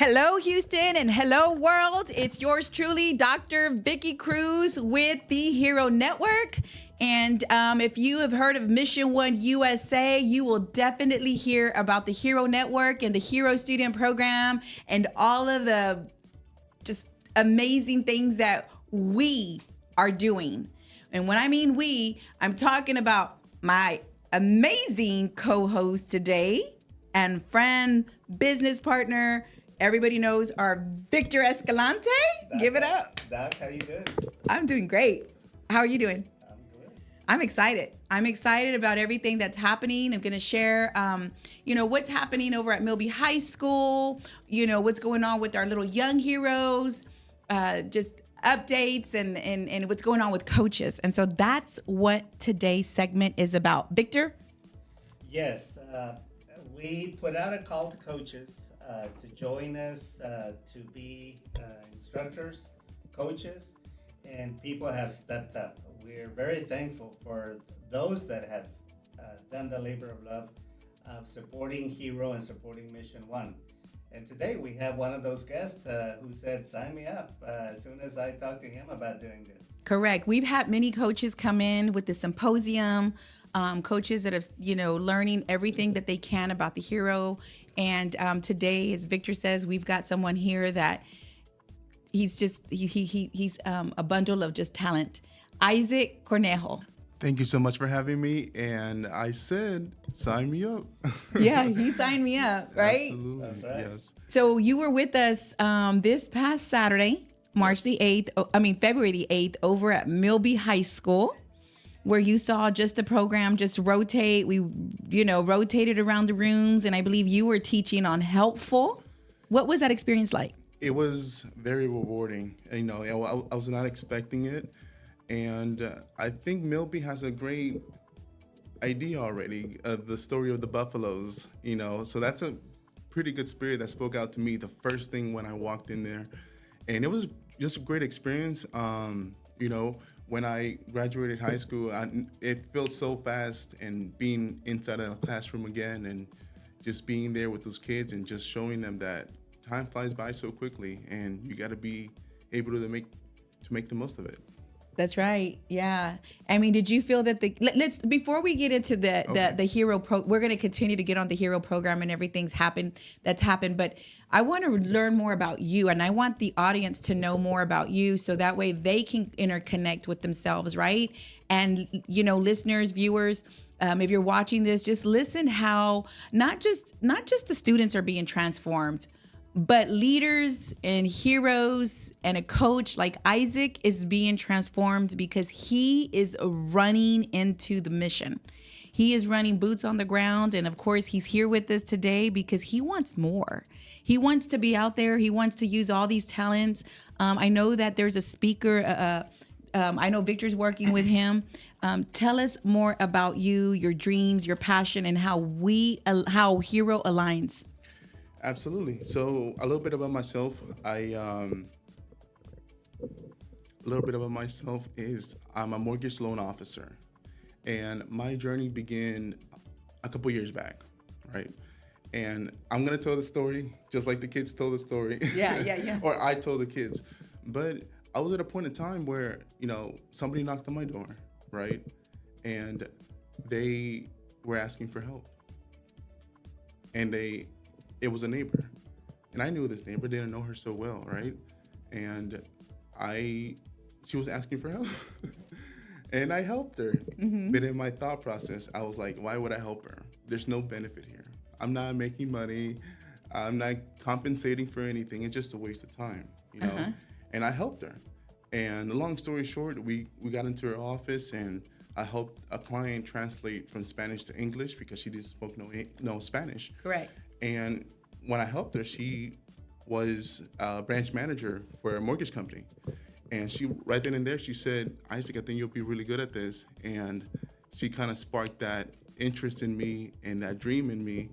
Hello, Houston, and hello, world. It's yours truly, Dr. Vicky Cruz with the Hero Network. And if you have heard of Mission One USA, you will definitely hear about the Hero Network and the Hero Student Program and all of the just amazing things that we are doing. And when I mean we, I'm talking about my amazing co-host today and friend, business partner. Everybody knows our Victor Escalante. Give it up. Doc, how you doing? I'm doing great. How are you doing? I'm good. I'm excited. I'm excited about everything that's happening. I'm going to share, what's happening over at Milby High School, what's going on with our little young heroes, just updates and what's going on with coaches. And so that's what today's segment is about. Victor? Yes, we put out a call to coaches to join us, to be instructors, coaches, and people have stepped up. We're very thankful for those that have done the labor of love of supporting Hero and supporting Mission One. And today we have one of those guests who said, sign me up as soon as I talked to him about doing this. Correct. We've had many coaches come in with the symposium, coaches that have, learning everything that they can about the Hero. And today, as Victor says, we've got someone here that he's a bundle of just talent. Isaac Cornejo. Thank you so much for having me. And I said, sign me up. Yeah, he signed me up, right? Absolutely. That's right. Yes. So you were with us this past Saturday, February the 8th, over at Milby High School, where you saw just the program just rotate. We, rotated around the rooms, and I believe you were teaching on helpful. What was that experience like? It was very rewarding. I was not expecting it. And I think Milby has a great idea already of the story of the Buffaloes, So that's a pretty good spirit that spoke out to me the first thing when I walked in there. And it was just a great experience. When I graduated high school, it felt so fast, and being inside of the classroom again and just being there with those kids and just showing them that time flies by so quickly and you got to be able to make the most of it. That's right. Yeah. I mean, did you feel that let's before we get into the Hero we're going to continue to get on the Hero program and everything's that's happened, but I want to learn more about you, and I want the audience to know more about you so that way they can interconnect with themselves, right? And listeners, viewers, if you're watching this, just listen how not just the students are being transformed, but leaders and heroes and a coach like Isaac is being transformed because he is running into the mission. He is running boots on the ground. And of course, he's here with us today because he wants more. He wants to be out there. He wants to use all these talents. I know that there's a speaker. I know Victor's working with him. Tell us more about you, your dreams, your passion, and how Hero aligns. Absolutely. So a little bit about myself. Is I'm a mortgage loan officer, and my journey began a couple years back, right? And I'm gonna tell the story just like the kids told the story. Yeah. Or I told the kids, but I was at a point in time where somebody knocked on my door, right? And they were asking for help, and it was a neighbor, and I knew this neighbor, didn't know her so well, right? And she was asking for help, and I helped her. Mm-hmm. But in my thought process, I was like, why would I help her? There's no benefit here. I'm not making money. I'm not compensating for anything. It's just a waste of time, Uh-huh. And I helped her. And long story short, we got into her office, and I helped a client translate from Spanish to English because she didn't spoke no Spanish. Correct. And when I helped her, she was a branch manager for a mortgage company. And she, right then and there, she said, Isaac, I think you'll be really good at this. And she kind of sparked that interest in me and that dream in me.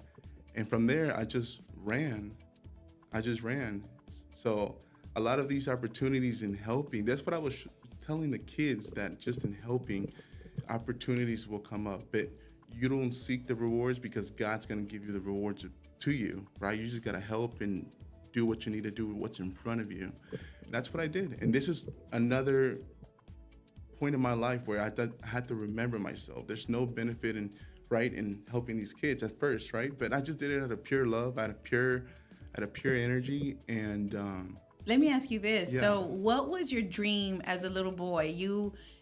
And from there, I just ran. So a lot of these opportunities in helping, that's what I was telling the kids, that just in helping, opportunities will come up. But you don't seek the rewards because God's going to give you the rewards to you, right? You just got to help and do what you need to do with what's in front of you. And that's what I did. And this is another point in my life where I had to remember myself. There's no benefit in helping these kids at first, right? But I just did it out of pure love, out of pure energy. And let me ask you this. Yeah. So what was your dream as a little boy?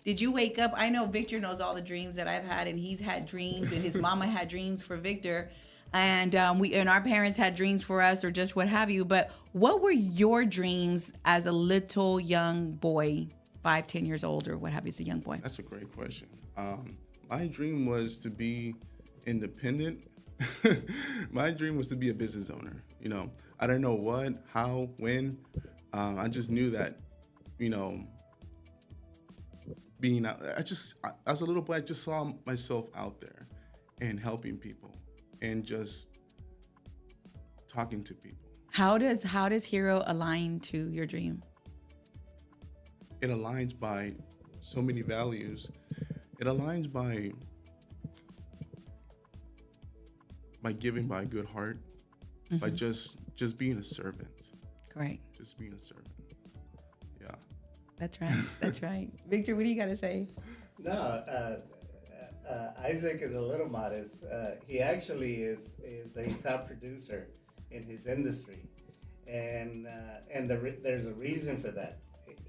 Did you wake up? I know Victor knows all the dreams that I've had, and he's had dreams, and his mama had dreams for Victor. And our parents had dreams for us, or just what have you. But what were your dreams as a little young boy, 5, 10 years old, or what have you, as a young boy? That's a great question. My dream was to be independent. My dream was to be a business owner. You know, I don't know what, how, when. I just knew that, you know, being out, as a little boy, I just saw myself out there and helping people and just talking to people. How does Hero align to your dream? It aligns by so many values. It aligns by giving by a good heart, by just being a servant. Correct. Just being a servant. Yeah. That's right. That's right. Victor, what do you got to say? No, Isaac is a little modest. He actually is a top producer in his industry, and there's a reason for that.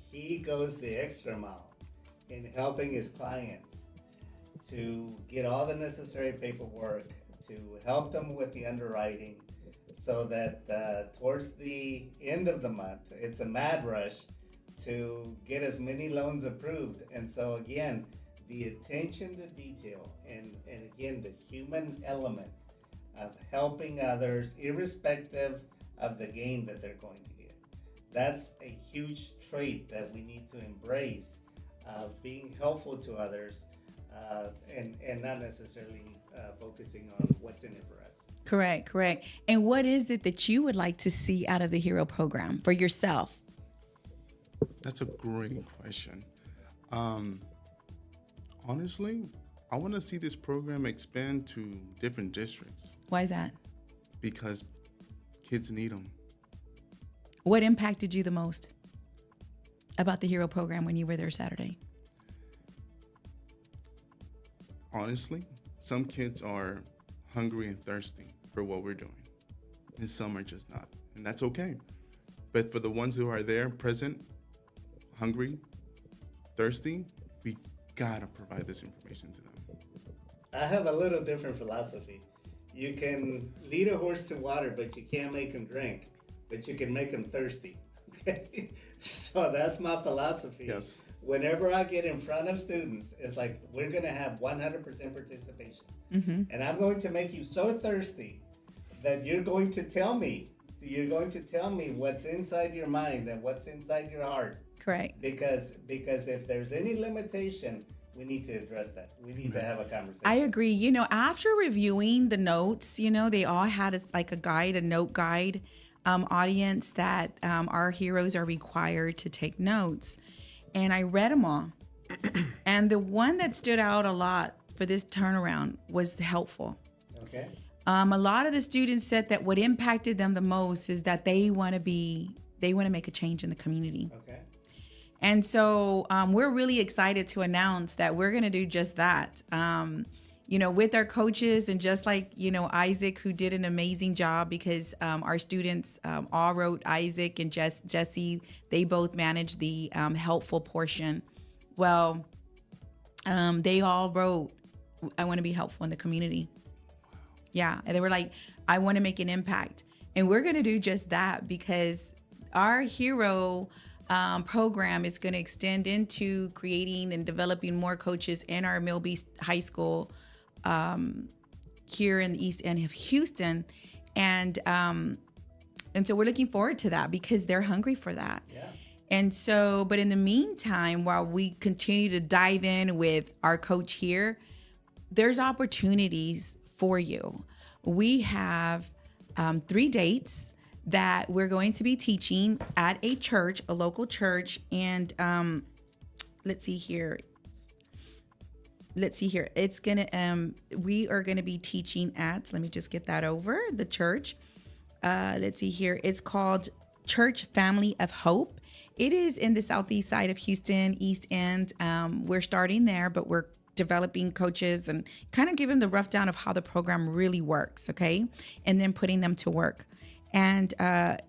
He goes the extra mile in helping his clients to get all the necessary paperwork, to help them with the underwriting, so that towards the end of the month, it's a mad rush to get as many loans approved. And so again, the attention to detail and again, the human element of helping others, irrespective of the gain that they're going to get. That's a huge trait that we need to embrace, of being helpful to others, and not necessarily focusing on what's in it for us. Correct. And what is it that you would like to see out of the Hero program for yourself? That's a great question. Honestly, I want to see this program expand to different districts Why is that? because kids need them. What impacted you the most about the Hero program when you were there Saturday? Honestly, some kids are hungry and thirsty for what we're doing, and some are just not, and that's okay. But for the ones who are there, present, hungry, thirsty, we gotta provide this information to them. I have a little different philosophy. You can lead a horse to water, but you can't make him drink, but you can make him thirsty. Okay? So that's my philosophy. Yes. Whenever I get in front of students, it's like, we're gonna have 100% participation. And I'm going to make you so thirsty that you're going to tell me what's inside your mind and what's inside your heart. Correct. Because if there's any limitation, we need to address that. We need to have a conversation. I agree. You know, after reviewing the notes, you know, they all had a note guide audience that our heroes are required to take notes. And I read them all. And the one that stood out a lot for this turnaround was helpful. Okay. A lot of the students said that what impacted them the most is that they want to make a change in the community. Okay. And so we're really excited to announce that we're going to do just that. You know, with our coaches, and just like, you know, Isaac, who did an amazing job, because our students all wrote, Isaac and Jesse, they both managed the helpful portion. Well, they all wrote, I want to be helpful in the community. Yeah. And they were like, I want to make an impact. And we're going to do just that, because our Hero program is going to extend into creating and developing more coaches in our Milby High School here in the East End of Houston. And so we're looking forward to that, because they're hungry for that. Yeah. And so, but in the meantime, while we continue to dive in with our coach here, there's opportunities for you. We have 3 dates that we're going to be teaching at a church, a local church. And let's see here. It's gonna we are gonna be teaching at, let me just get that over, the church. let's see here. It's called Church Family of Hope. It is in the southeast side of Houston, East End. We're starting there, but we're developing coaches and kind of giving the rough down of how the program really works, okay? And then putting them to work. And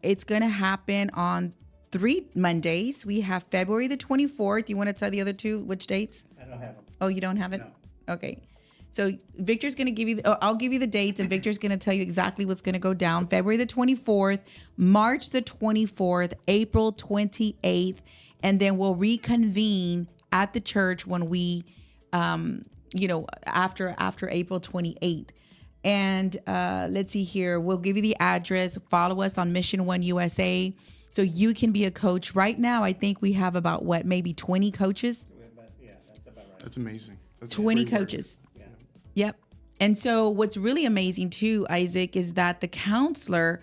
it's going to happen on 3 Mondays. We have February the 24th. You want to tell the other two which dates? I don't have them. Oh, you don't have it? No. Okay. So Victor's going to give you, I'll give you the dates, and Victor's going to tell you exactly what's going to go down. February the 24th, March the 24th, April 28th, and then we'll reconvene at the church when we, after April 28th. And let's see here, we'll give you the address. Follow us on Mission One USA so you can be a coach. Right now, I think we have about maybe 20 coaches? Yeah, that's about right. That's amazing. That's 20 great work. coaches. Yep. And so what's really amazing too, Isaac, is that the counselor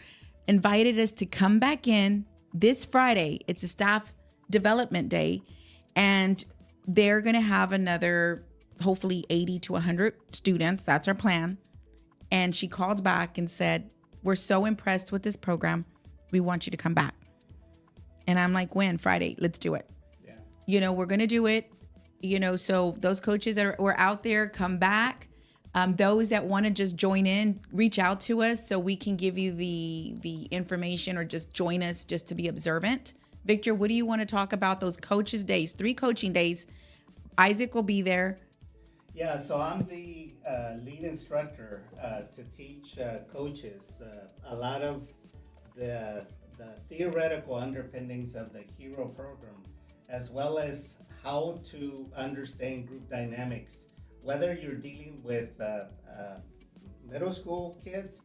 invited us to come back in this Friday. It's a staff development day, and they're going to have another, hopefully 80 to 100 students. That's our plan. And she called back and said, we're so impressed with this program. We want you to come back. And I'm like, when? Friday. Let's do it. Yeah. We're going to do it. So those coaches that were out there, come back. Those that want to just join in, reach out to us so we can give you the information, or just join us just to be observant. Victor, what do you want to talk about those coaches days? 3 coaching days. Isaac will be there. Yeah, so I'm the lead instructor to teach coaches a lot of the theoretical underpinnings of the HERO program, as well as how to understand group dynamics. Whether you're dealing with middle school kids,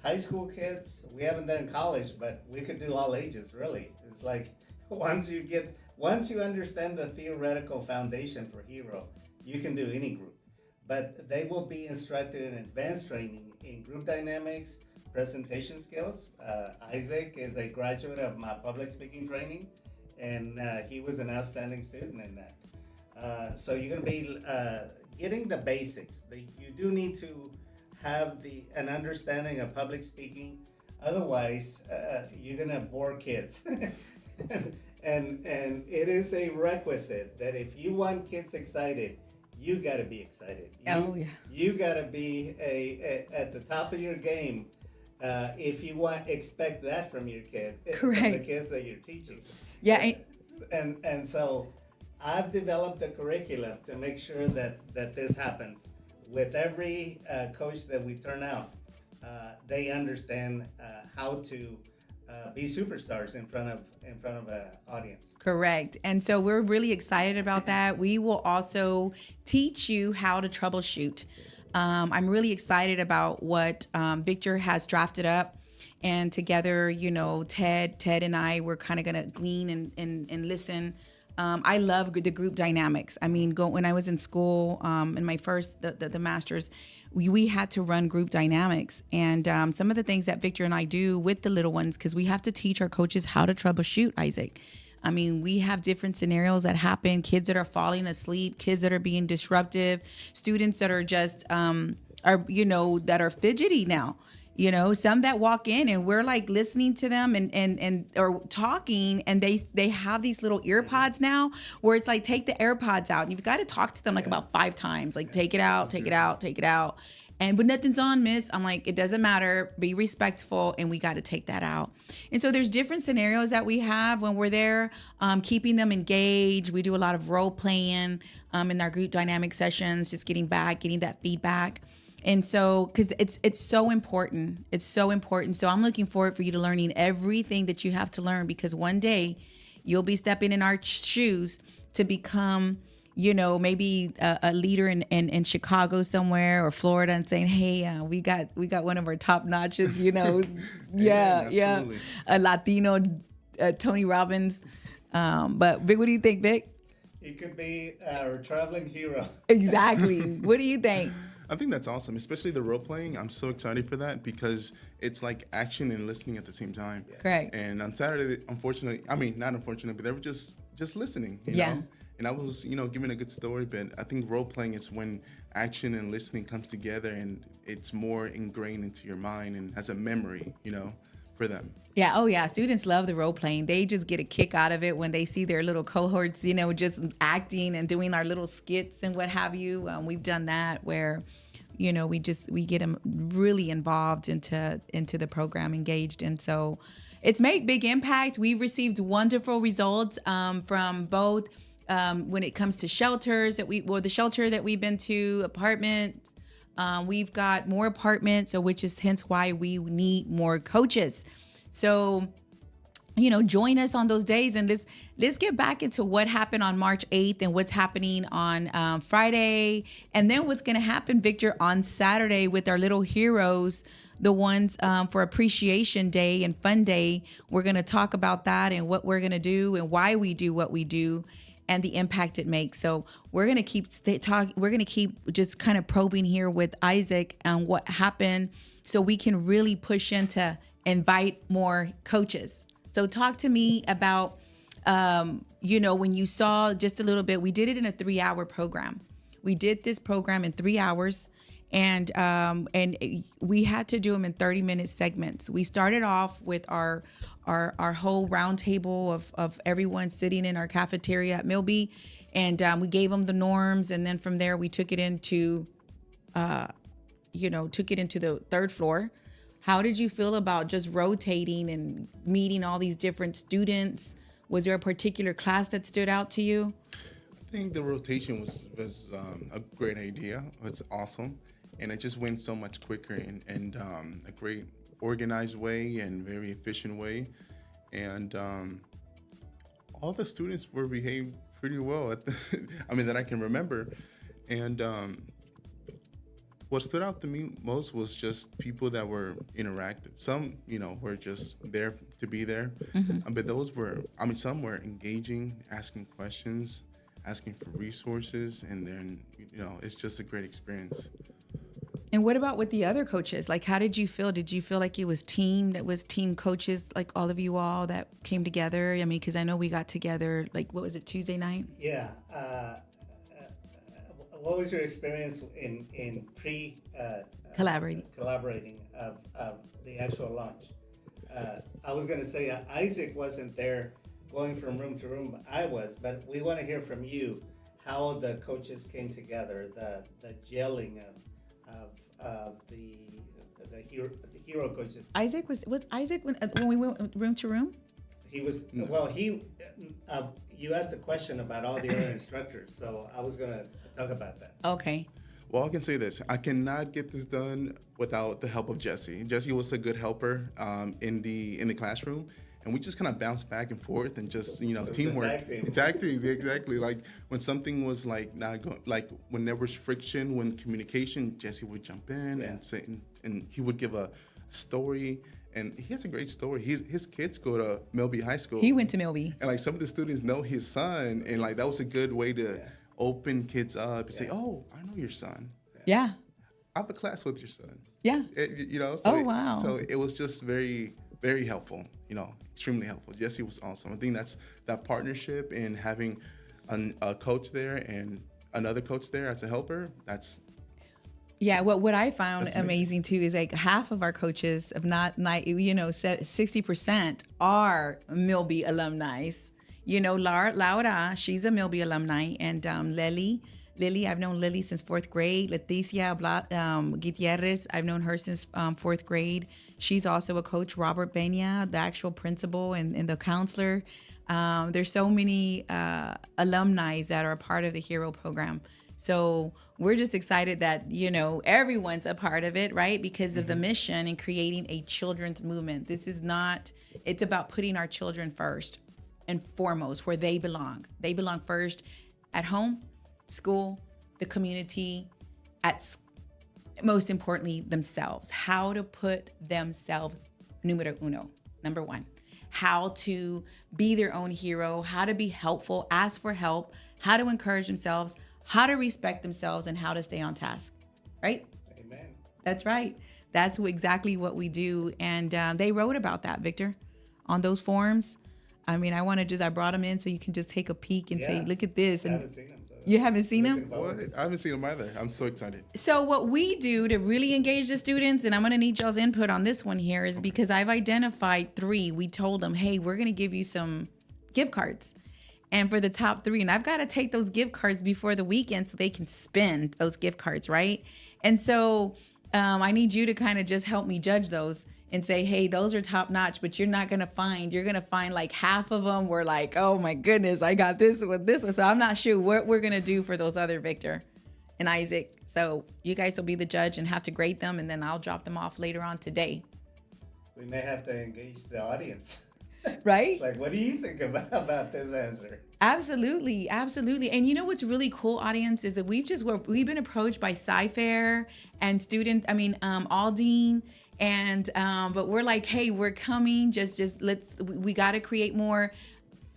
high school kids, we haven't done college, but we could do all ages, really. It's like once you understand the theoretical foundation for HERO, you can do any group. But they will be instructed in advanced training in group dynamics, presentation skills. Isaac is a graduate of my public speaking training, and he was an outstanding student in that. So you're going to be getting the basics. You do need to have an understanding of public speaking. Otherwise, you're gonna bore kids. and it is a requisite that if you want kids excited, you gotta be excited. You gotta be at the top of your game. If you expect that from your kid, correct, from the kids that you're teaching. Yeah. And so I've developed a curriculum to make sure that this happens. With every coach that we turn out, they understand how to be superstars in front of an audience. Correct. And so we're really excited about that. We will also teach you how to troubleshoot. I'm really excited about what Victor has drafted up. And together, Ted and I, we're kind of going to glean and listen. I love the group dynamics. I mean, when I was in school, in my first, the master's, we had to run group dynamics. And some of the things that Victor and I do with the little ones, because we have to teach our coaches how to troubleshoot, Isaac. I mean, we have different scenarios that happen, kids that are falling asleep, kids that are being disruptive, students that are just, that are fidgety now. Some that walk in and we're like listening to them and or talking, and they have these little ear pods now where it's like, take the AirPods out, and you've got to talk to them like about 5 times, like take it out, take it out, take it out. But nothing's on, miss. I'm like, it doesn't matter. Be respectful, and we got to take that out. And so there's different scenarios that we have when we're there, keeping them engaged. We do a lot of role playing in our group dynamic sessions, just getting that feedback. And so, because it's so important. It's so important. So I'm looking forward for you to learning everything that you have to learn, because one day you'll be stepping in our shoes to become, maybe a leader in Chicago somewhere or Florida, and saying, hey, we got one of our top notches, yeah, a Latino Tony Robbins. But Vic, what do you think, Vic? It could be our traveling hero. Exactly. What do you think? I think that's awesome, especially the role playing. I'm so excited for that because it's like action and listening at the same time. Correct. And on Saturday, not unfortunately, but they were just listening, you know? And I was, giving a good story, but I think role playing is when action and listening comes together and it's more ingrained into your mind and has a memory, for them. Yeah. Oh, yeah. Students love the role playing. They just get a kick out of it when they see their little cohorts, just acting and doing our little skits and what have you. We've done that where, we get them really involved into the program, engaged, and so it's made big impact. We've received wonderful results from both when it comes to shelters the shelter that we've been to, apartments. We've got more apartments, so which is hence why we need more coaches. So, join us on those days. And let's get back into what happened on March 8th and what's happening on Friday. And then what's going to happen, Victor, on Saturday with our little heroes, the ones for Appreciation Day and Fun Day. We're going to talk about that and what we're going to do and why we do what we do and the impact it makes. So we're going to keep we're going to keep just kind of probing here with Isaac and what happened so we can really push into invite more coaches. So talk to me about, when you saw just a little bit, we did it in a 3-hour program. We did this program in 3 hours and we had to do them in 30-minute segments. We started off with our whole round table of everyone sitting in our cafeteria at Milby, and we gave them the norms, and then from there we took it into the 3rd floor. How did you feel about just rotating and meeting all these different students? Was there a particular class that stood out to you? I think the rotation was a great idea. It's awesome, and it just went so much quicker and a great organized way and very efficient way. And all the students were behaved pretty well. That I can remember. And what stood out to me most was just people that were interactive. Some, were just there to be there. Mm-hmm. But those were, some were engaging, asking questions, asking for resources, and then, it's just a great experience. And what about with the other coaches? Like, how did you feel? Did you feel like it was team coaches, like all of you all that came together? Because I know we got together, like, what was it, Tuesday night? Yeah. What was your experience in collaborating of the actual launch? I was going to say Isaac wasn't there going from room to room. I was, but we want to hear from you how the coaches came together, the gelling of the hero coaches. Isaac was Isaac when we went room to room? He was you asked a question about all the other instructors, so I was going to talk about that. Okay. Well, I can say this. I cannot get this done without the help of Jesse. Jesse was a good helper in the classroom, and we just kind of bounced back and forth and just, teamwork. Tag team, exactly. Like when something was like not going, like when there was friction, when communication, Jesse would jump in and say, and he would give a story. And he has a great story. His kids go to Milby High School. He went to Milby. And like some of the students know his son, and like that was a good way to open kids up and say, "Oh, I know your son. Yeah. I have a class with your son." Yeah. So wow. So it was just very, very helpful. Extremely helpful. Jesse was awesome. I think that's that partnership and having a coach there and another coach there as a helper. Yeah, what I found amazing too is like half of our coaches, if not 60%, are Milby alumni. Laura, she's a Milby alumni, and Lily, I've known Lily since 4th grade. Leticia Gutierrez, I've known her since 4th grade. She's also a coach. Robert Benya, the actual principal and the counselor. There's so many alumni that are a part of the Hero program. So we're just excited that, everyone's a part of it, right? Because of the mission and creating a children's movement. It's about putting our children first and foremost where they belong. They belong first at home, school, the community, most importantly, themselves. How to put themselves number one. How to be their own hero, how to be helpful, ask for help, how to encourage themselves, how to respect themselves, and how to stay on task, right? Amen. That's right. That's exactly what we do. And they wrote about that, Victor, on those forums. I mean, I brought them in so you can just take a peek and say, Yeah. look at this. I And haven't seen them. So you haven't seen them? looking forward. What? I haven't seen them either. I'm so excited. So what we do to really engage the students, and I'm going to need y'all's input on this one here, is because I've identified 3. We told them, hey, we're going to give you some gift cards. And for the top 3, and I've got to take those gift cards before the weekend so they can spend those gift cards, right? And so I need you to kind of just help me judge those and say, hey, those are top notch, but you're going to find like half of them were like, oh my goodness, I got this with this one. So I'm not sure what we're going to do for those other Victor and Isaac. So you guys will be the judge and have to grade them, and then I'll drop them off later on today. We may have to engage the audience. Right? It's like, what do you think about this answer? Absolutely, absolutely. And you know what's really cool, audience, is that we've been approached by Sci-Fair and Aldine, and but we're like, hey, we're coming. We got to create more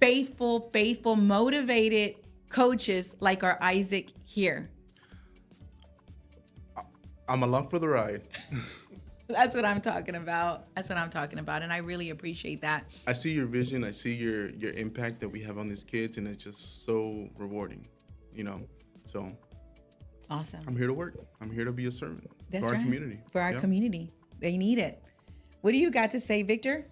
faithful, motivated coaches like our Isaac here. I'm along for the ride. That's what I'm talking about. And I really appreciate that. I see your vision. I see your impact that we have on these kids, and it's just so rewarding, So Awesome. I'm here to work. I'm here to be a servant That's for our right. community. For our Yeah. community. They need it. What do you got to say, Victor?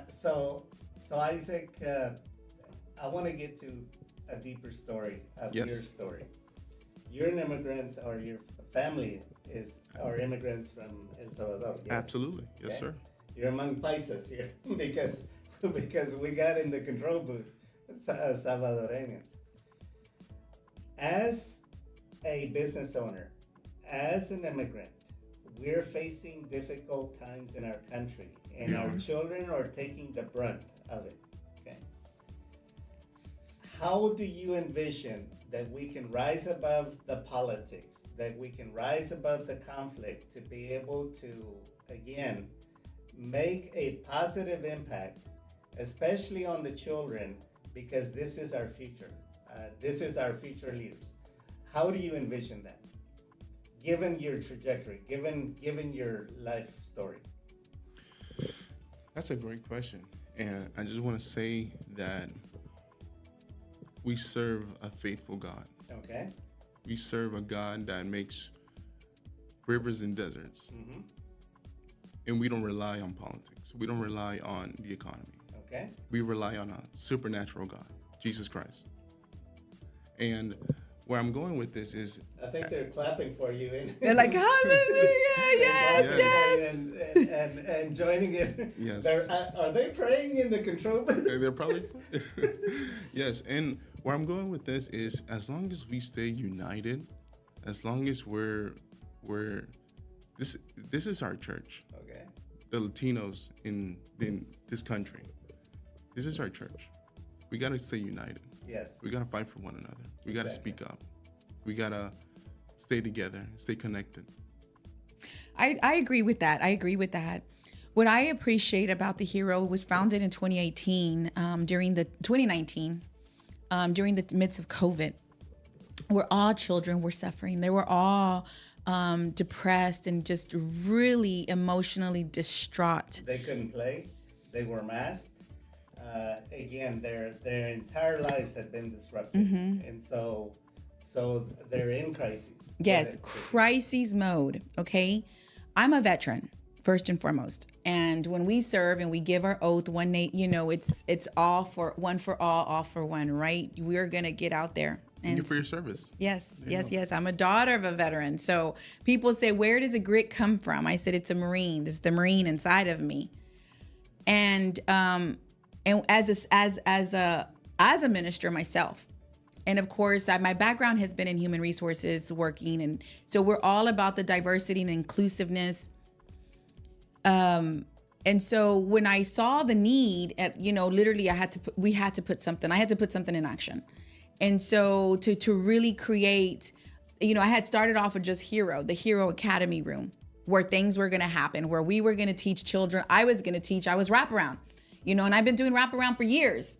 So Isaac, I want to get to a deeper story of Yes. your story. You're an immigrant, or your family are immigrants from El Salvador. Yes? Absolutely. Yes, Okay. sir. You're among Paisas here because we got in the control booth Salvadoreños. As a business owner, as an immigrant, we're facing difficult times in our country, and our children are taking the brunt of it. Okay. How do you envision that we can rise above the politics, that we can rise above the conflict to be able to, again, make a positive impact, especially on the children, because this is our future. This is our future leaders. How do you envision that? Given your trajectory, given your life story. That's a great question. And I just want to say that we serve a faithful God. Okay. We serve a God that makes rivers and deserts. Mm-hmm. And we don't rely on politics. We don't rely on the economy. Okay. We rely on a supernatural God, Jesus Christ. And where I'm going with this is, I think they're clapping for you. They're like, hallelujah, yes. And joining in. Yes. Are they praying in the control booth? they're probably, yes. And where I'm going with this is, as long as we stay united, as long as this is our church, Okay. the Latinos in this country. This is our church. We got to stay united. Yes. We got to fight for one another. We got to Exactly. speak up. We got to stay together, stay connected. I agree with that. What I appreciate about the Hero was founded in 2018, during the midst of COVID, where all children were suffering. They were all depressed and just really emotionally distraught. They couldn't play. They were masked. Again, their entire lives had been disrupted, and so they're in crises. Yes, crises mode. Okay. I'm a veteran, first and foremost. And when we serve and we give our oath, it's all for all for one, right? We're going to get out there. Thank you for your service. Yes. I'm a daughter of a veteran. So people say, where does a grit come from? I said, it's a Marine. It's the Marine inside of me. And as a minister myself, and of course, my background has been in human resources working. And so we're all about the diversity and inclusiveness. And so when I saw the need literally I had to put something in action. And so to really create, I had started off with just the Hero Academy room, where things were going to happen, where we were going to teach children. I was wraparound. And I've been doing wraparound for years,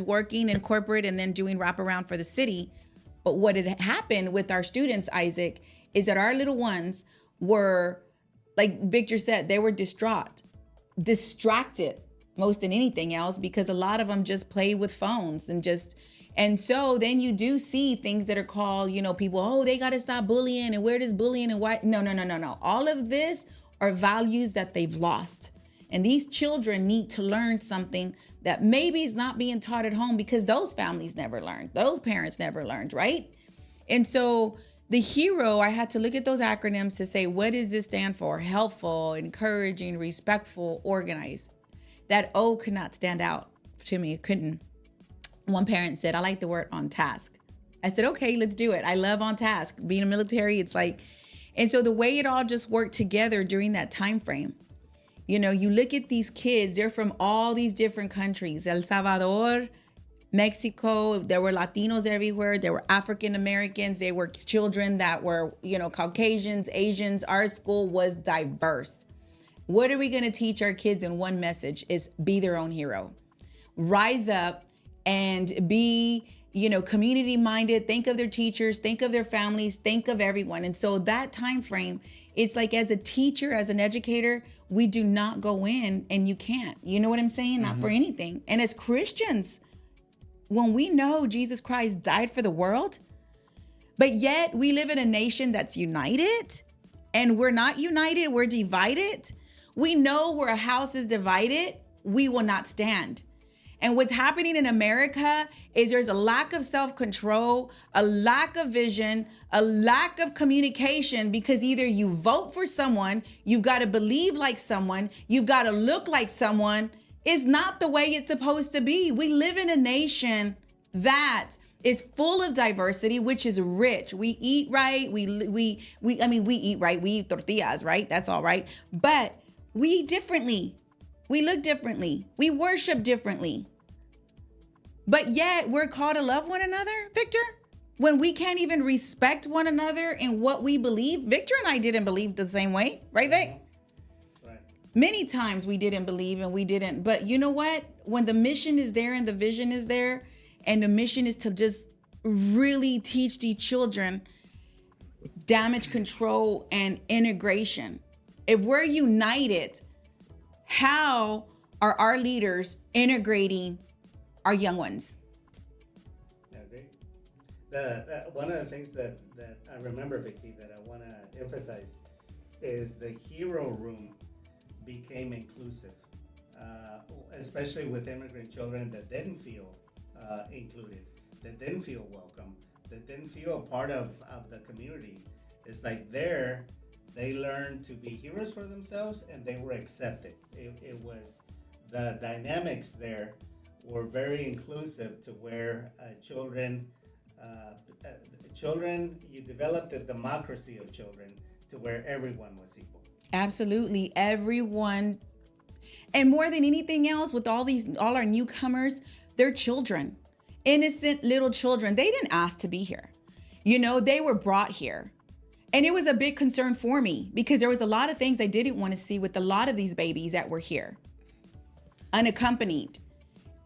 working in corporate and then doing wraparound for the city. But what had happened with our students, Isaac, is that our little ones were, like Victor said, they were distraught, distracted, most than anything else, because a lot of them just play with phones and so then you do see things that are called, people, oh, they got to stop bullying, and where does bullying and why? No. All of this are values that they've lost. And these children need to learn something that maybe is not being taught at home because those families never learned. Those parents never learned, right? And so the HERO, I had to look at those acronyms to say, what does this stand for? Helpful, encouraging, respectful, organized. That O could not stand out to me. It couldn't. One parent said, I like the word on task. I said, okay, let's do it. I love on task. Being a military, it's like, and so the way it all just worked together during that time frame. You look at these kids, they're from all these different countries. El Salvador, Mexico, there were Latinos everywhere. There were African Americans. There were children that were, Caucasians, Asians. Our school was diverse. What are we going to teach our kids in one message is be their own hero. Rise up and be, community minded. Think of their teachers, think of their families, think of everyone. And so that time frame, it's like as a teacher, as an educator, we do not go in and you can't. You know what I'm saying? Not for anything. And as Christians, when we know Jesus Christ died for the world, but yet we live in a nation that's united and we're not united, we're divided. We know where a house is divided, we will not stand. And what's happening in America is there's a lack of self-control, a lack of vision, a lack of communication, because either you vote for someone, you've got to believe like someone, you've got to look like someone. It's not the way it's supposed to be. We live in a nation that is full of diversity, which is rich. We eat right. We eat right. We eat tortillas, right? That's all right. But we eat differently. We look differently. We worship differently. But yet we're called to love one another, Victor, when we can't even respect one another in what we believe. Victor and I didn't believe the same way, right, Vic? Right. Many times we didn't believe and we didn't. But you know what? When the mission is there and the vision is there, and the mission is to just really teach these children damage control and integration. If we're united, how are our leaders integrating our young ones? I agree. One of the things that I remember, Vicky, that I want to emphasize is the HERO room became inclusive, especially with immigrant children that didn't feel included, that didn't feel welcome, that didn't feel a part of the community. It's like there, they learned to be heroes for themselves and they were accepted. It was, the dynamics there were very inclusive to where children, you developed the democracy of children to where everyone was equal. Absolutely, everyone. And more than anything else, with all our newcomers, they're children, innocent little children. They didn't ask to be here. They were brought here. And it was a big concern for me because there was a lot of things I didn't want to see with a lot of these babies that were here, unaccompanied.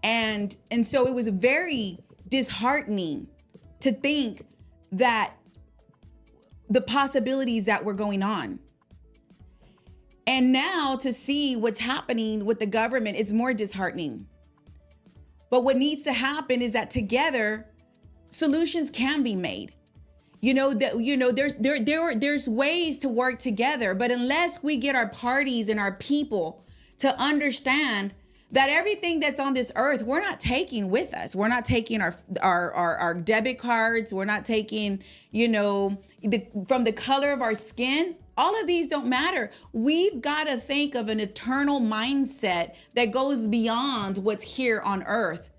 And so it was very disheartening to think that the possibilities that were going on. And now to see what's happening with the government, it's more disheartening. But what needs to happen is that together, solutions can be made. There's ways to work together, but unless we get our parties and our people to understand that everything that's on this earth, we're not taking with us. We're not taking our debit cards. We're not taking, from the color of our skin. All of these don't matter. We've got to think of an eternal mindset that goes beyond what's here on earth,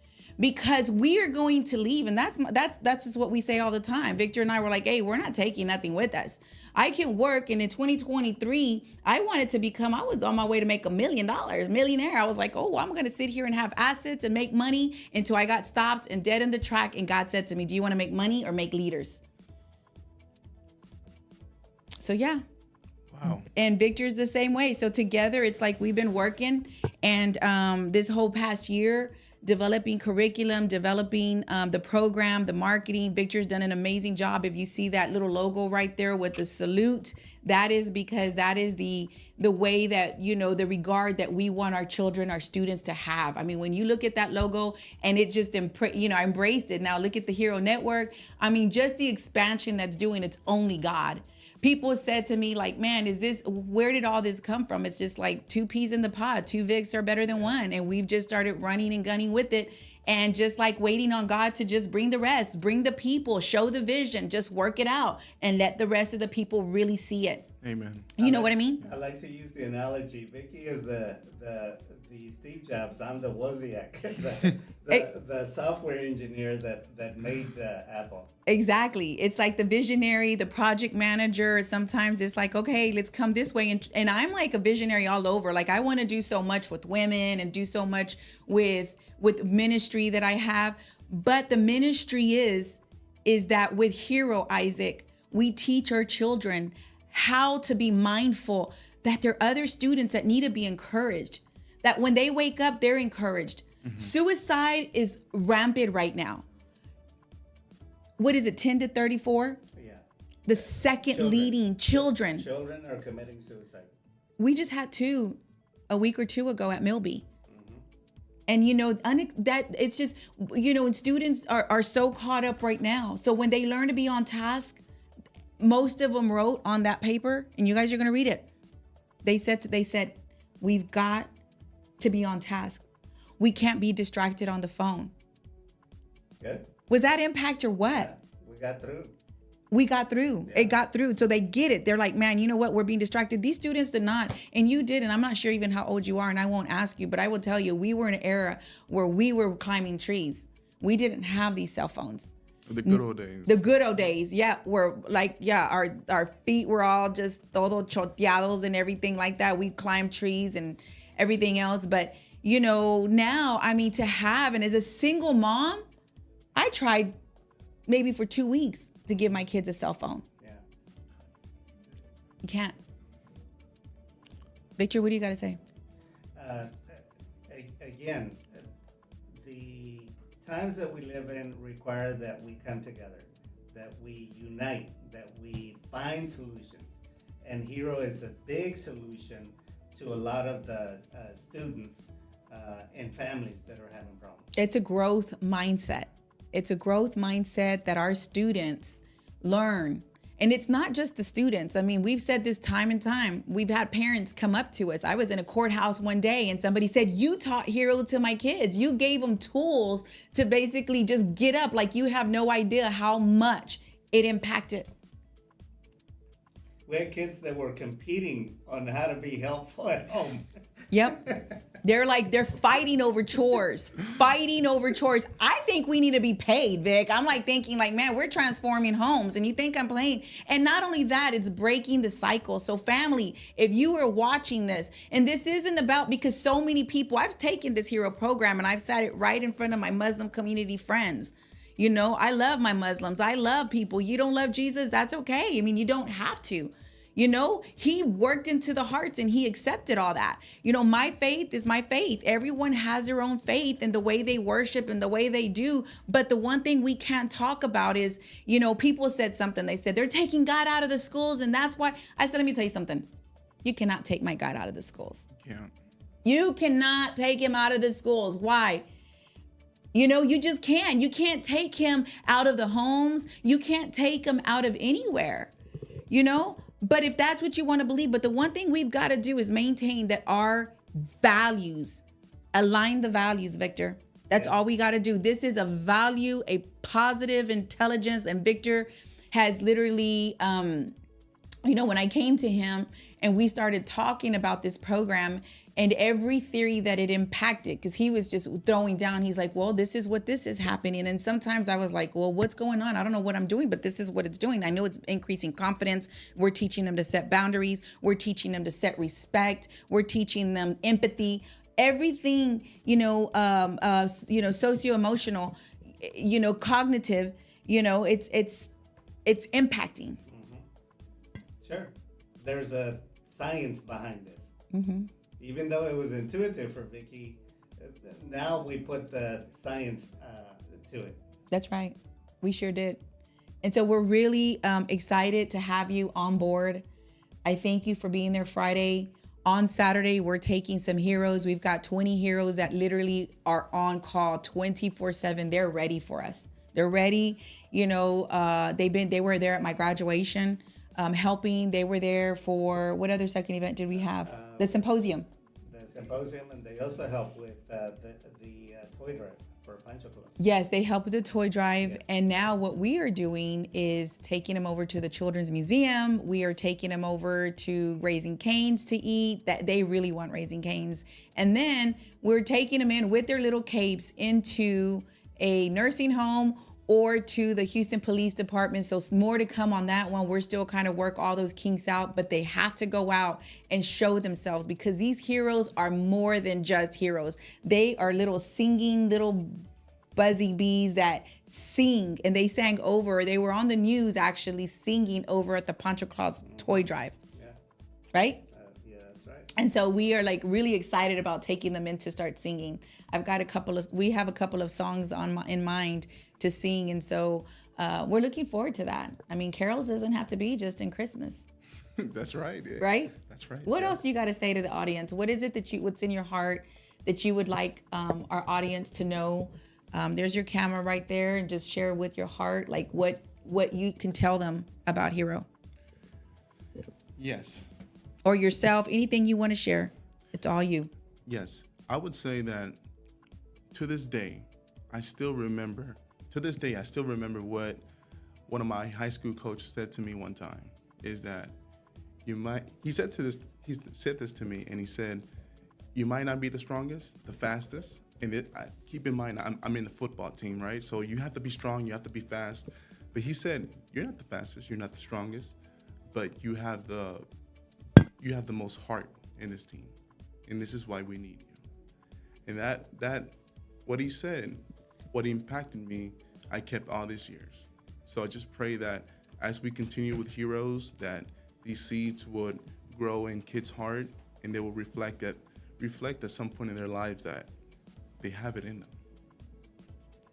because we are going to leave. And that's just what we say all the time. Victor and I were like, hey, we're not taking nothing with us. I can work. And in 2023, I was on my way to make $1 million, millionaire. I was like, oh, I'm going to sit here and have assets and make money until I got stopped and dead in the track. And God said to me, do you want to make money or make leaders? So, yeah. Wow. And Victor's the same way. So together, it's like we've been working. And this whole past year, developing curriculum, developing the program, the marketing. Victor's done an amazing job. If you see that little logo right there with the salute, that is because that is the way that, you know, the regard that we want our children, our students to have. I mean, when you look at that logo and it just, embraced it. Now look at the Hero Network. I mean, just the expansion that's doing, it's only God. People said to me, like, man, where did all this come from? It's just like two peas in the pod. Two Vicks are better than one. And we've just started running and gunning with it. And just like waiting on God to just bring the rest, bring the people, show the vision, just work it out and let the rest of the people really see it. Amen. You know what I mean? I like to use the analogy. Vicky is the Steve Jobs. I'm the Wozniak, the software engineer that made Apple. Exactly. It's like the visionary, the project manager. Sometimes it's like, okay, let's come this way. And I'm like a visionary all over. Like I want to do so much with women and do so much with ministry that I have. But the ministry is that with Hero, Isaac, we teach our children how to be mindful that there are other students that need to be encouraged, that when they wake up, they're encouraged. Mm-hmm. Suicide is rampant right now. What is it, 10 to 34? Yeah. The second leading children. Children are committing suicide. We just had two a week or two ago at Milby. Mm-hmm. And, you know, that it's just, you know, and students are so caught up right now. So when they learn to be on task, most of them wrote on that paper, and you guys are going to read it. They said, we've got to be on task. We can't be distracted on the phone. Good. Was that impact or what? Yeah, we got through. We got through. Yeah. It got through. So they get it. They're like, man, you know what? We're being distracted. These students did not. And you did. And I'm not sure even how old you are. And I won't ask you, but I will tell you, we were in an era where we were climbing trees. We didn't have these cell phones. The good old days. The good old days. Yeah. We're like, yeah, our feet were all just todo choteados and everything like that. We climbed trees and everything else. But, you know, now, I mean, to have, and as a single mom, I tried maybe for 2 weeks to give my kids a cell phone. Yeah. You can't. Victor, what do you got to say? Again, the times that we live in require that we come together, that we unite, that we find solutions. And Hero is a big solution to a lot of the students and families that are having problems. It's a growth mindset. It's a growth mindset that our students learn. And it's not just the students. I mean, we've said this time and time. We've had parents come up to us. I was in a courthouse one day and somebody said, you taught Hero to my kids. You gave them tools to basically just get up. Like, you have no idea how much it impacted. We had kids that were competing on how to be helpful at home. Yep. They're fighting over chores, I think we need to be paid, Vic. I'm like thinking like, man, we're transforming homes and you think I'm playing. And not only that, it's breaking the cycle. So family, if you are watching this, and this isn't about, because so many people, I've taken this Hero program and I've sat it right in front of my Muslim community friends. You know, I love my Muslims. I love people. You don't love Jesus? That's okay. I mean, you don't have to. You know, he worked into the hearts and he accepted all that. You know, my faith is my faith. Everyone has their own faith and the way they worship and the way they do. But the one thing we can't talk about is, you know, people said something. They said they're taking God out of the schools. And that's why I said, let me tell you something. You cannot take my God out of the schools. You cannot take him out of the schools. Why? You know, you just can't. You can't take him out of the homes. You can't take him out of anywhere, you know? But if that's what you want to believe, but the one thing we've got to do is maintain that our values, align the values, Victor. That's all we got to do. This is a value, a positive intelligence. And Victor has literally, you know, when I came to him and we started talking about this program and every theory that it impacted, because he was just throwing down, he's like, well, this is what this is happening. And sometimes I was like, well, what's going on? I don't know what I'm doing, but this is what it's doing. I know it's increasing confidence. We're teaching them to set boundaries. We're teaching them to set respect. We're teaching them empathy. Everything, you know, socio-emotional, you know, cognitive, you know, it's impacting. Mm-hmm. Sure. There's a science behind this. Mm-hmm. Even though it was intuitive for Vicky, now we put the science to it. That's right. We sure did. And so we're really excited to have you on board. I thank you for being there Friday. On Saturday, we're taking some heroes. We've got 20 heroes that literally are on call 24/7. They're ready for us. They're ready. You know, they were there at my graduation, helping. They were there for what other second event did we have? The symposium. The symposium, and they also help with the toy drive for Pancho Claus. Yes, they help with the toy drive. Yes. And now what we are doing is taking them over to the Children's Museum. We are taking them over to Raising Cane's to eat. That they really want Raising Cane's. And then we're taking them in with their little capes into a nursing home or to the Houston Police Department. So more to come on that one. We're still kind of work all those kinks out, but they have to go out and show themselves because these heroes are more than just heroes. They are little singing, little buzzy bees that sing, and they sang over. They were on the news actually singing over at the Pancho Claus toy drive, Yeah, right? yeah, that's right. And so we are like really excited about taking them in to start singing. We have a couple of songs in mind to sing. And so we're looking forward to that. I mean, carols doesn't have to be just in Christmas, That's right. Yeah. right? That's right. What yeah. else you got to say to the audience? What is it what's in your heart that you would like our audience to know? There's your camera right there, and just share with your heart, like what you can tell them about Hero Yes. or yourself, anything you want to share. It's all you. Yes. I would say that to this day, I still remember what one of my high school coaches said to me one time is that he said this to me, and he said, you might not be the strongest, the fastest. And keep in mind, I'm in the football team, right? So you have to be strong, you have to be fast. But he said, you're not the fastest, you're not the strongest, but you have the most heart in this team. And this is why we need you. And that what he said, what impacted me, I kept all these years. So I just pray that as we continue with Heroes, that these seeds would grow in kids' heart, and they will reflect at some point in their lives that they have it in them.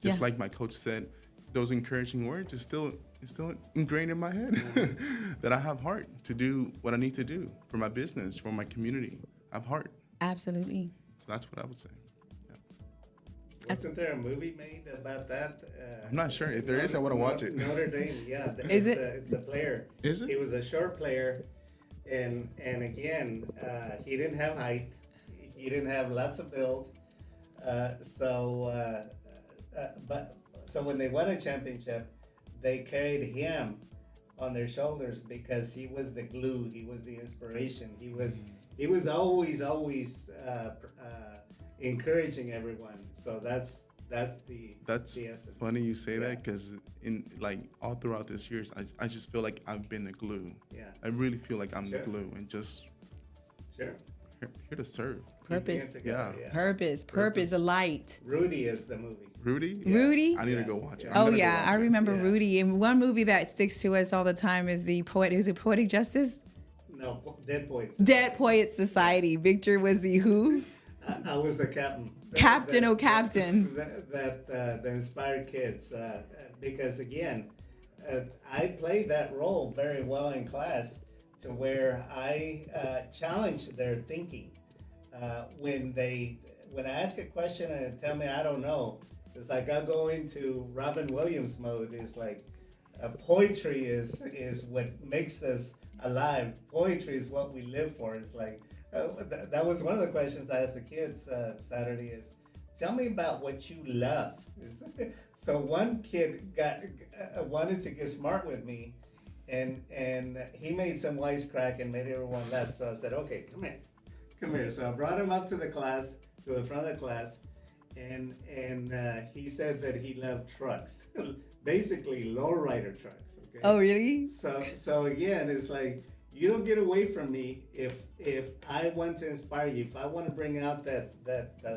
Just Yeah. like my coach said, those encouraging words is still ingrained in my head that I have heart to do what I need to do for my business, for my community. I have heart. Absolutely. So that's what I would say. Wasn't there a movie made about that? I'm not sure. If there is, I want to watch it. Notre Dame, yeah. Is it? It's a player. Is it? He was a short player, and again, he didn't have height. He didn't have lots of build. So when they won a championship, they carried him on their shoulders because he was the glue. He was the inspiration. He was always encouraging everyone. So that's the essence. Funny you say Yeah. that, because in like all throughout this years, I just feel like I've been the glue. Yeah. I really feel like I'm Sure. the glue, and just Sure. here to serve. Purpose. Keeping it together, Yeah. Purpose, a light. Rudy is the movie. Rudy? Rudy? I need to Yeah. go watch it. Yeah. I'm Oh gonna go yeah, watch I it. remember Yeah. Rudy. And one movie that sticks to us all the time is the poet. Is it Poetic Justice? No, Dead Poets. Dead Poets Society. Victor was the who? I was the captain. Captain, oh, captain. That inspired kids. Because again, I played that role very well in class, to where I challenged their thinking. When I ask a question and they tell me I don't know, it's like I'll go into Robin Williams mode. It's like poetry is what makes us alive. Poetry is what we live for. It's like that was one of the questions I asked the kids Saturday is, tell me about what you love. So one kid wanted to get smart with me, and he made some wisecrack and made everyone laugh. So I said, okay, come here. So I brought him up to the front of the class, and he said that he loved trucks, basically lowrider trucks. Okay. Oh really? So again, it's like, you don't get away from me if I want to inspire you, if I want to bring out that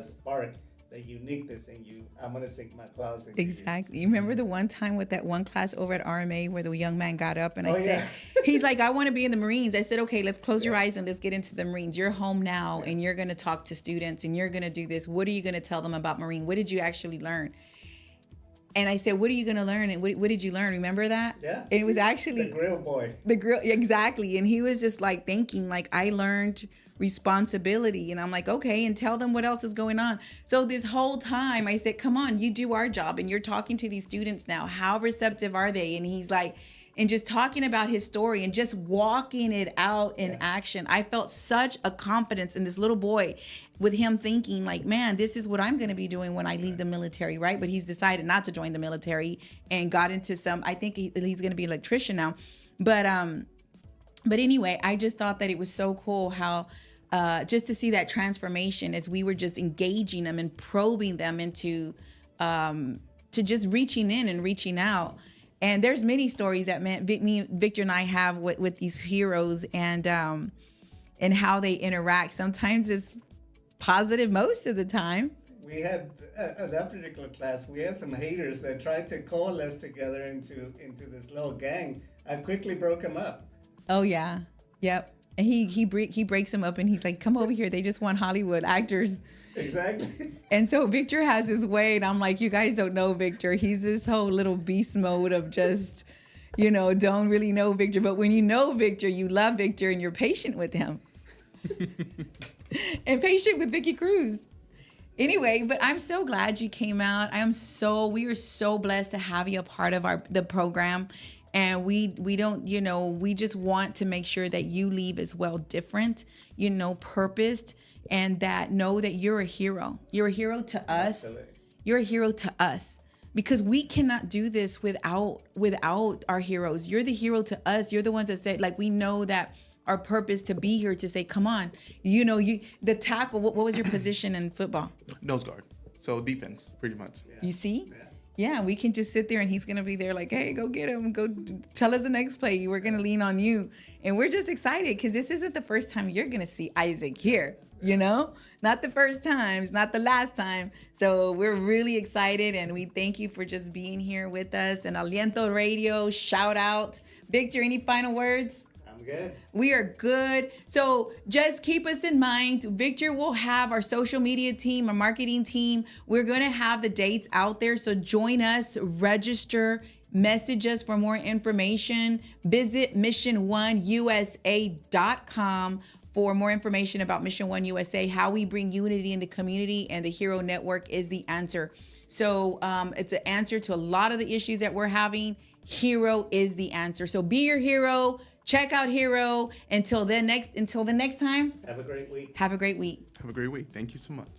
spark the uniqueness in you, I'm gonna sink my claws into Exactly. You remember the one time with that one class over at RMA where the young man got up and I Oh, said, yeah. he's like, I want to be in the Marines. I said, okay, let's close your eyes and let's get into the Marines. You're home now and you're going to talk to students and you're going to do this. What are you going to tell them about Marine? What did you actually learn? And I said, what are you going to learn? And what did you learn? Remember that? Yeah. And it was actually The grill boy. the grill. Exactly. And he was just like thinking like, I learned responsibility. And I'm like, okay, and tell them what else is going on. So this whole time I said, come on, you do our job and you're talking to these students now. How receptive are they? And he's like, and just talking about his story and just walking it out in action. I felt such a confidence in this little boy with him thinking like, man, this is what I'm going to be doing when I leave the military, right? But he's decided not to join the military and got into some, I think he's going to be an electrician now. But anyway, I just thought that it was so cool how just to see that transformation as we were just engaging them and probing them into to just reaching in and reaching out. And there's many stories that Victor and I have with these heroes and how they interact. Sometimes it's positive most of the time. We had at that particular class, we had some haters that tried to coalesce together into this little gang. I quickly broke them up. Oh yeah, yep. And he breaks them up and he's like, come over here. They just want Hollywood actors. Exactly. And so Victor has his way, and I'm like, you guys don't know Victor. He's this whole little beast mode of just, don't really know Victor. But when you know Victor, you love Victor and you're patient with him. And patient with Vicky Cruz. Anyway, but I'm so glad you came out. We are so blessed to have you a part of the program. And we don't, we just want to make sure that you leave as well different, purposed, and know that you're a hero. You're a hero to us. Absolutely. You're a hero to us because we cannot do this without our heroes. You're the hero to us. You're the ones that say, like, we know that our purpose to be here to say, come on, the tackle. What was your position in football? Nose guard. So defense, pretty much. You see? Yeah, we can just sit there and he's going to be there like, hey, go get him. Go tell us the next play. We're going to lean on you. And we're just excited because this isn't the first time you're going to see Isaac here, Not the first time. It's not the last time. So we're really excited and we thank you for just being here with us. And Aliento Radio, shout out. Victor, any final words? I'm good. We are good. So just keep us in mind. Victor will have our social media team, our marketing team. We're going to have the dates out there. So join us, register, message us for more information. Visit mission1usa.com for more information about Mission One USA, how we bring unity in the community, and the Hero Network is the answer. So it's an answer to a lot of the issues that we're having. Hero is the answer. So be your hero. Check out Hero. Until the next time. Have a great week. Have a great week. Have a great week. Thank you so much.